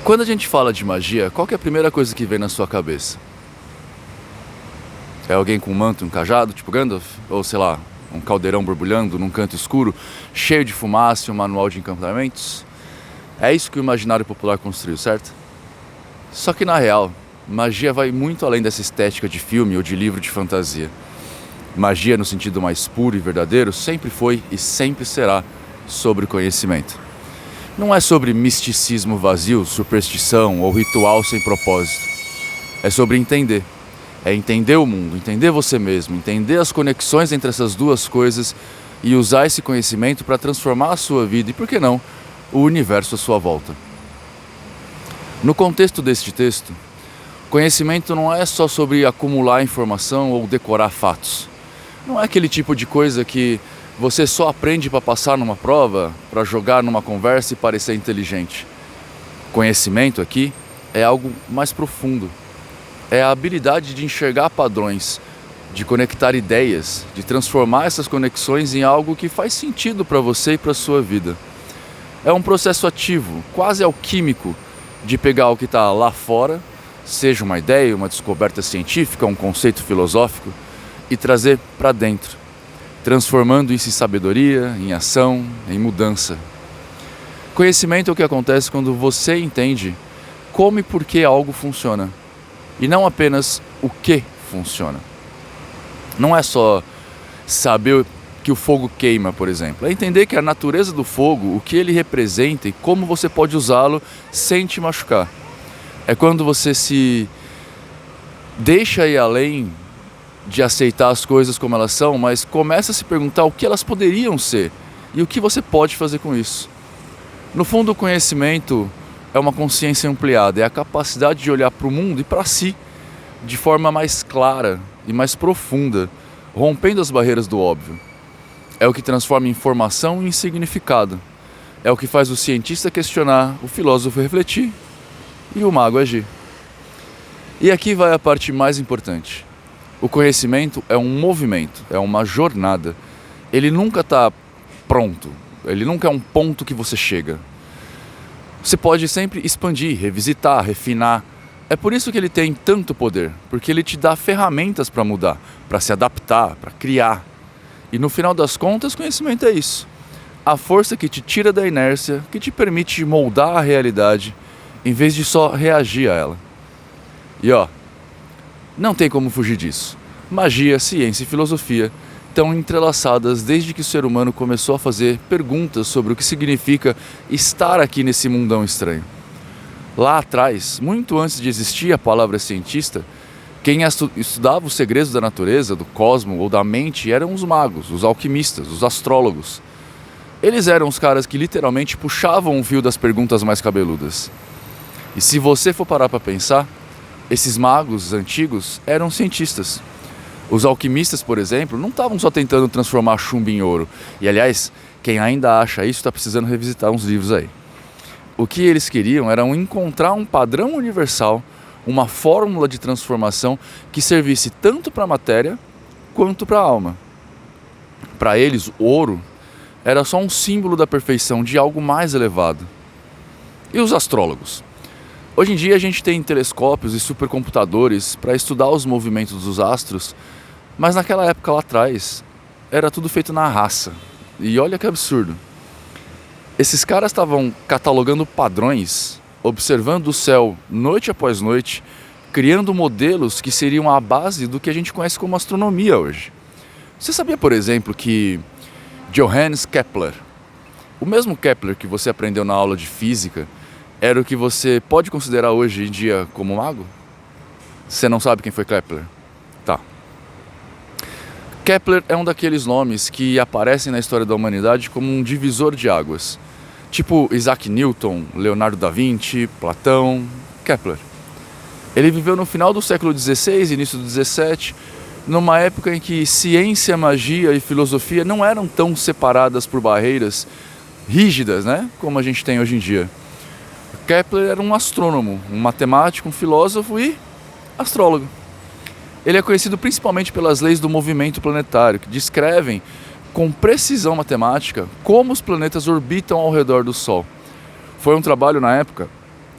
Quando a gente fala de magia, qual que é a primeira coisa que vem na sua cabeça? É alguém com um manto e um cajado, tipo Gandalf? Ou sei lá, um caldeirão borbulhando num canto escuro, cheio de fumaça e um manual de encantamentos? É isso que o imaginário popular construiu, certo? Só que na real, magia vai muito além dessa estética de filme ou de livro de fantasia. Magia, no sentido mais puro e verdadeiro, sempre foi e sempre será sobre conhecimento. Não é sobre misticismo vazio, superstição ou ritual sem propósito. É sobre entender. É entender o mundo, entender você mesmo, entender as conexões entre essas duas coisas e usar esse conhecimento para transformar a sua vida e, por que não, o universo à sua volta. No contexto deste texto, conhecimento não é só sobre acumular informação ou decorar fatos. Não é aquele tipo de coisa que você só aprende para passar numa prova, para jogar numa conversa e parecer inteligente. Conhecimento aqui é algo mais profundo. É a habilidade de enxergar padrões, de conectar ideias, de transformar essas conexões em algo que faz sentido para você e para a sua vida. É um processo ativo, quase alquímico, de pegar o que está lá fora, seja uma ideia, uma descoberta científica, um conceito filosófico, e trazer para dentro, transformando isso em sabedoria, em ação, em mudança. Conhecimento é o que acontece quando você entende como e por que algo funciona, e não apenas o que funciona. Não é só saber que o fogo queima, por exemplo. É entender que a natureza do fogo, o que ele representa e como você pode usá-lo sem te machucar. É quando você se deixa ir além de aceitar as coisas como elas são, mas começa a se perguntar o que elas poderiam ser e o que você pode fazer com isso. No fundo, o conhecimento é uma consciência ampliada, é a capacidade de olhar para o mundo e para si de forma mais clara e mais profunda, rompendo as barreiras do óbvio. É o que transforma informação em significado. É o que faz o cientista questionar, o filósofo refletir e o mago agir. E aqui vai a parte mais importante. O conhecimento é um movimento, é uma jornada. Ele nunca está pronto, ele nunca é um ponto que você chega. Você pode sempre expandir, revisitar, refinar. É por isso que ele tem tanto poder, porque ele te dá ferramentas para mudar, para se adaptar, para criar. E no final das contas, conhecimento é isso. A força que te tira da inércia, que te permite moldar a realidade, em vez de só reagir a ela. E não tem como fugir disso. Magia, ciência e filosofia estão entrelaçadas desde que o ser humano começou a fazer perguntas sobre o que significa estar aqui nesse mundão estranho. Lá atrás, muito antes de existir a palavra cientista, quem estudava os segredos da natureza, do cosmos ou da mente eram os magos, os alquimistas, os astrólogos. Eles eram os caras que literalmente puxavam o fio das perguntas mais cabeludas. E se você for parar para pensar, esses magos antigos eram cientistas. Os alquimistas, por exemplo, não estavam só tentando transformar chumbo em ouro. E, aliás, quem ainda acha isso está precisando revisitar uns livros aí. O que eles queriam era encontrar um padrão universal, uma fórmula de transformação que servisse tanto para a matéria quanto para a alma. Para eles, o ouro era só um símbolo da perfeição, de algo mais elevado. E os astrólogos? Hoje em dia a gente tem telescópios e supercomputadores para estudar os movimentos dos astros, mas naquela época lá atrás era tudo feito na raça. E olha que absurdo. Esses caras estavam catalogando padrões, observando o céu noite após noite, criando modelos que seriam a base do que a gente conhece como astronomia hoje. Você sabia, por exemplo, que Johannes Kepler, o mesmo Kepler que você aprendeu na aula de física, era o que você pode considerar hoje em dia como mago? Você não sabe quem foi Kepler? Tá. Kepler é um daqueles nomes que aparecem na história da humanidade como um divisor de águas. Tipo Isaac Newton, Leonardo da Vinci, Platão, Kepler. Ele viveu no final do século XVI, início do XVII, numa época em que ciência, magia e filosofia não eram tão separadas por barreiras rígidas, né, como a gente tem hoje em dia. Kepler era um astrônomo, um matemático, um filósofo e astrólogo. Ele é conhecido principalmente pelas leis do movimento planetário, que descrevem com precisão matemática como os planetas orbitam ao redor do Sol. Foi um trabalho, na época,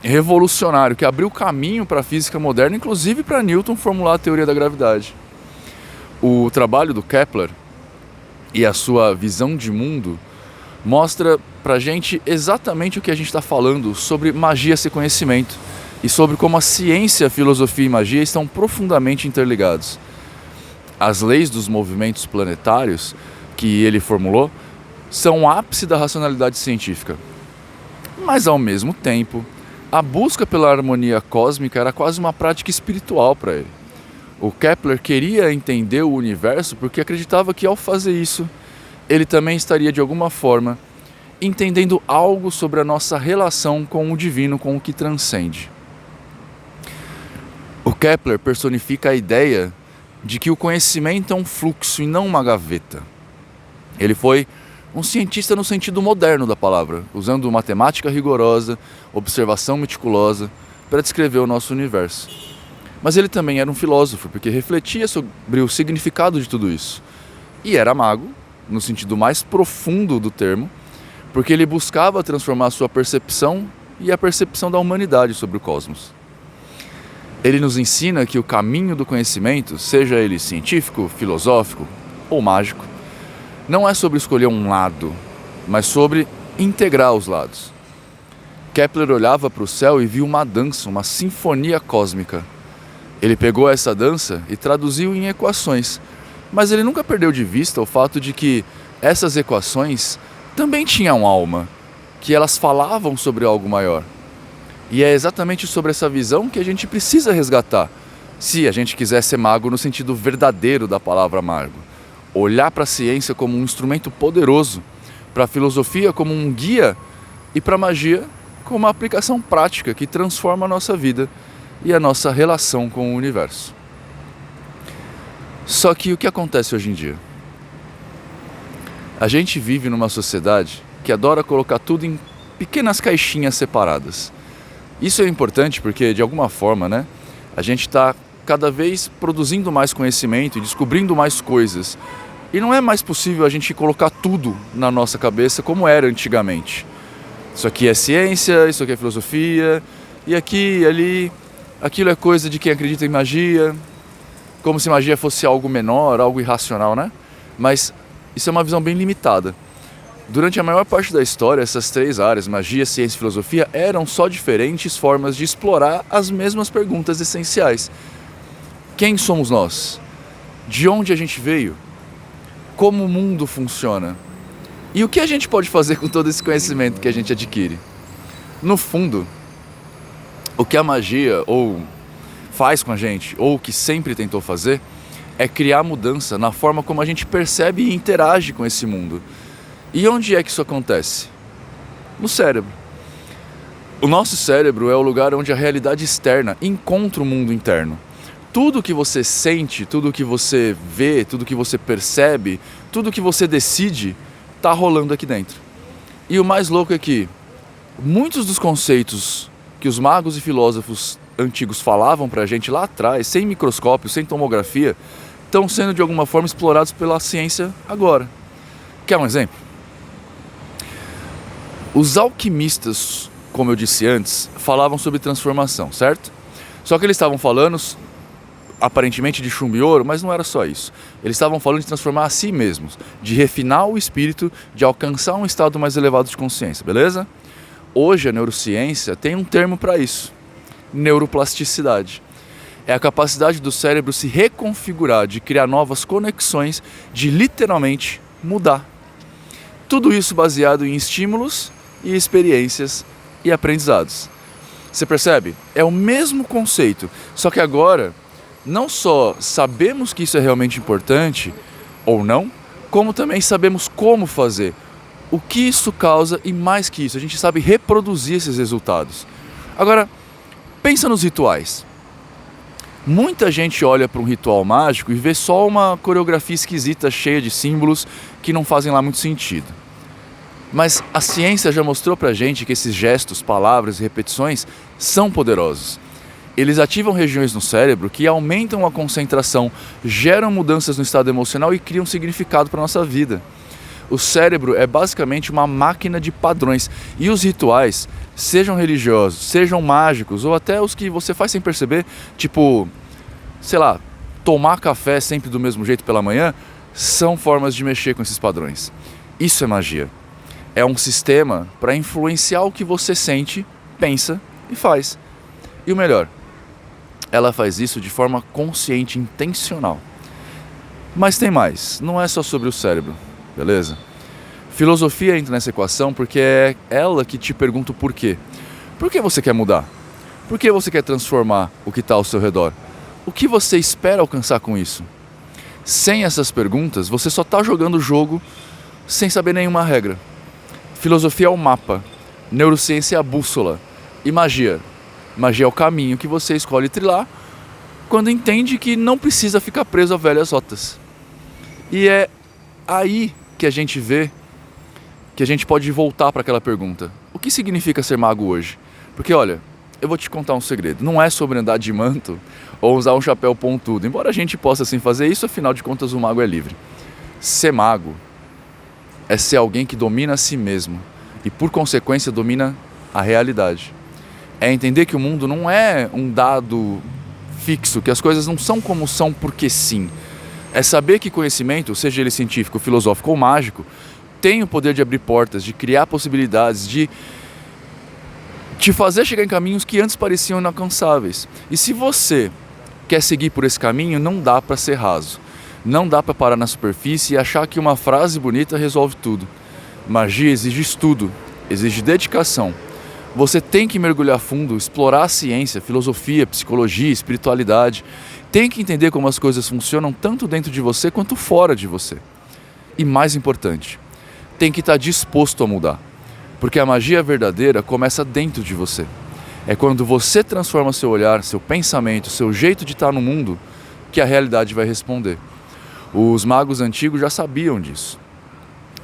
revolucionário que abriu caminho para a física moderna, inclusive para Newton formular a teoria da gravidade. O trabalho do Kepler e a sua visão de mundo mostra pra gente exatamente o que a gente está falando sobre magia ser conhecimento e sobre como a ciência, a filosofia e magia estão profundamente interligados. As leis dos movimentos planetários que ele formulou são o ápice da racionalidade científica. Mas ao mesmo tempo, a busca pela harmonia cósmica era quase uma prática espiritual para ele. O Kepler queria entender o universo porque acreditava que ao fazer isso, ele também estaria de alguma forma entendendo algo sobre a nossa relação com o divino, com o que transcende. O Kepler personifica a ideia de que o conhecimento é um fluxo e não uma gaveta. Ele foi um cientista no sentido moderno da palavra, usando matemática rigorosa, observação meticulosa para descrever o nosso universo. Mas ele também era um filósofo, porque refletia sobre o significado de tudo isso. E era mago, no sentido mais profundo do termo, porque ele buscava transformar a sua percepção e a percepção da humanidade sobre o cosmos. Ele nos ensina que o caminho do conhecimento, seja ele científico, filosófico ou mágico, não é sobre escolher um lado, mas sobre integrar os lados. Kepler olhava para o céu e viu uma dança, uma sinfonia cósmica. Ele pegou essa dança e traduziu em equações, mas ele nunca perdeu de vista o fato de que essas equações também tinham alma, que elas falavam sobre algo maior. E é exatamente sobre essa visão que a gente precisa resgatar, se a gente quiser ser mago no sentido verdadeiro da palavra mago. Olhar para a ciência como um instrumento poderoso, para a filosofia como um guia e para a magia como uma aplicação prática que transforma a nossa vida e a nossa relação com o universo. Só que o que acontece hoje em dia? A gente vive numa sociedade que adora colocar tudo em pequenas caixinhas separadas. Isso é importante porque, de alguma forma, né, a gente está cada vez produzindo mais conhecimento e descobrindo mais coisas. E não é mais possível a gente colocar tudo na nossa cabeça como era antigamente. Isso aqui é ciência, isso aqui é filosofia, e aqui e ali, aquilo é coisa de quem acredita em magia, como se magia fosse algo menor, algo irracional, né? Mas isso é uma visão bem limitada. Durante a maior parte da história, essas três áreas, magia, ciência e filosofia, eram só diferentes formas de explorar as mesmas perguntas essenciais. Quem somos nós? De onde a gente veio? Como o mundo funciona? E o que a gente pode fazer com todo esse conhecimento que a gente adquire? No fundo, o que a magia ou faz com a gente, ou o que sempre tentou fazer, é criar mudança na forma como a gente percebe e interage com esse mundo. E onde é que isso acontece? No cérebro. O nosso cérebro é o lugar onde a realidade externa encontra o mundo interno. Tudo que você sente, tudo que você vê, tudo que você percebe, tudo que você decide, está rolando aqui dentro. E o mais louco é que muitos dos conceitos que os magos e filósofos antigos falavam pra gente lá atrás, sem microscópio, sem tomografia, estão sendo de alguma forma explorados pela ciência agora. Quer um exemplo? Os alquimistas, como eu disse antes, falavam sobre transformação, certo? Só que eles estavam falando aparentemente de chumbo e ouro, mas não era só isso. Eles estavam falando de transformar a si mesmos, de refinar o espírito, de alcançar um estado mais elevado de consciência, beleza? Hoje a neurociência tem um termo para isso: neuroplasticidade. É a capacidade do cérebro se reconfigurar, de criar novas conexões, de literalmente mudar. Tudo isso baseado em estímulos e experiências e aprendizados. Você percebe? É o mesmo conceito, só que agora não só sabemos que isso é realmente importante ou não, como também sabemos como fazer, o que isso causa e mais que isso, a gente sabe reproduzir esses resultados. Agora, pensa nos rituais. Muita gente olha para um ritual mágico e vê só uma coreografia esquisita, cheia de símbolos que não fazem lá muito sentido. Mas a ciência já mostrou pra gente que esses gestos, palavras e repetições são poderosos. Eles ativam regiões no cérebro que aumentam a concentração, geram mudanças no estado emocional e criam significado para a nossa vida. O cérebro é basicamente uma máquina de padrões e os rituais sejam religiosos, sejam mágicos, ou até os que você faz sem perceber, tipo, sei lá, tomar café sempre do mesmo jeito pela manhã, são formas de mexer com esses padrões. Isso é magia. É um sistema para influenciar o que você sente, pensa e faz. E o melhor, ela faz isso de forma consciente, intencional. Mas tem mais, não é só sobre o cérebro, beleza? Filosofia entra nessa equação porque é ela que te pergunta o porquê. Por que você quer mudar? Por que você quer transformar o que está ao seu redor? O que você espera alcançar com isso? Sem essas perguntas, você só está jogando o jogo sem saber nenhuma regra. Filosofia é o mapa, neurociência é a bússola e magia. Magia é o caminho que você escolhe trilhar quando entende que não precisa ficar preso a velhas rotas. E é aí que a gente vê que a gente pode voltar para aquela pergunta. O que significa ser mago hoje? Porque olha, eu vou te contar um segredo. Não é sobre andar de manto ou usar um chapéu pontudo. Embora a gente possa assim fazer isso, afinal de contas o mago é livre. Ser mago é ser alguém que domina a si mesmo e por consequência domina a realidade. É entender que o mundo não é um dado fixo, que as coisas não são como são porque sim. É saber que conhecimento, seja ele científico, filosófico ou mágico, tem o poder de abrir portas, de criar possibilidades, de te fazer chegar em caminhos que antes pareciam inalcançáveis. E se você quer seguir por esse caminho, não dá para ser raso. Não dá para parar na superfície e achar que uma frase bonita resolve tudo. Magia exige estudo, exige dedicação. Você tem que mergulhar fundo, explorar a ciência, filosofia, psicologia, espiritualidade. Tem que entender como as coisas funcionam tanto dentro de você quanto fora de você. E mais importante, tem que estar disposto a mudar. Porque a magia verdadeira começa dentro de você. É quando você transforma seu olhar, seu pensamento, seu jeito de estar no mundo, que a realidade vai responder. Os magos antigos já sabiam disso.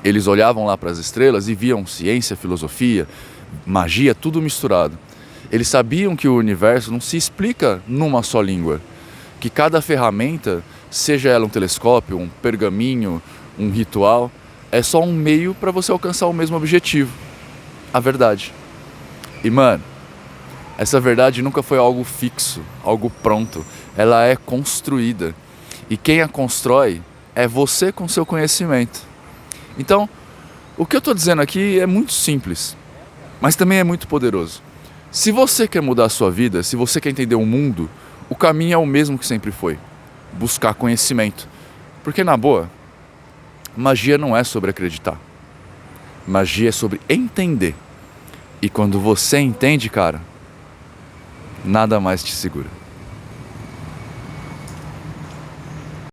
Eles olhavam lá para as estrelas e viam ciência, filosofia, magia, tudo misturado. Eles sabiam que o universo não se explica numa só língua. Que cada ferramenta, seja ela um telescópio, um pergaminho, um ritual, é só um meio para você alcançar o mesmo objetivo, a verdade. E mano, essa verdade nunca foi algo fixo, algo pronto. Ela é construída. E quem a constrói é você com seu conhecimento. Então, o que eu estou dizendo aqui é muito simples, mas também é muito poderoso. Se você quer mudar a sua vida, se você quer entender o mundo, o caminho é o mesmo que sempre foi. Buscar conhecimento. Porque na boa, magia não é sobre acreditar. Magia é sobre entender. E quando você entende, cara, nada mais te segura.